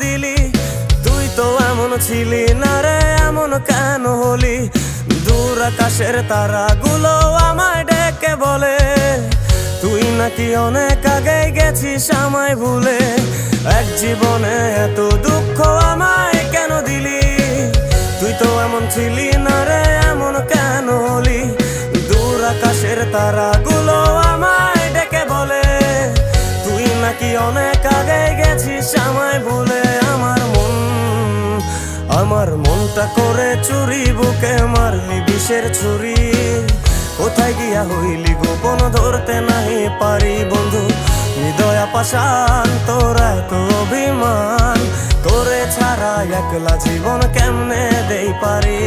দিলি? তুই তো এমন ছিলি না রে, এমন কেন হলি? দূর আকাশের তারাগুলো আমায় ডেকে বলে তুই নাকি অনেক আগে গেছিস আমায় ভুলে। এক জীবনে এত দুঃখ আমায় কেন দিলি? তুই তো এমন ছিলি না রে, এমন কেন হলি? দূর আকাশের তারাগুলো আমায় ডেকে বলে তুই নাকি অনেক আগে গেছিস আমায় ভুলে। আমার মনটা করে চুরি, বুকে মারলি বিষের ছুরি। কোথায় গিয়া হইলি গোপন, ধরতে নাহি পারি বন্ধু। হৃদয় পাষাণ, তোরা তো অভিমান করে ছাড়া একলা জীবন কেমনে দেই পারি?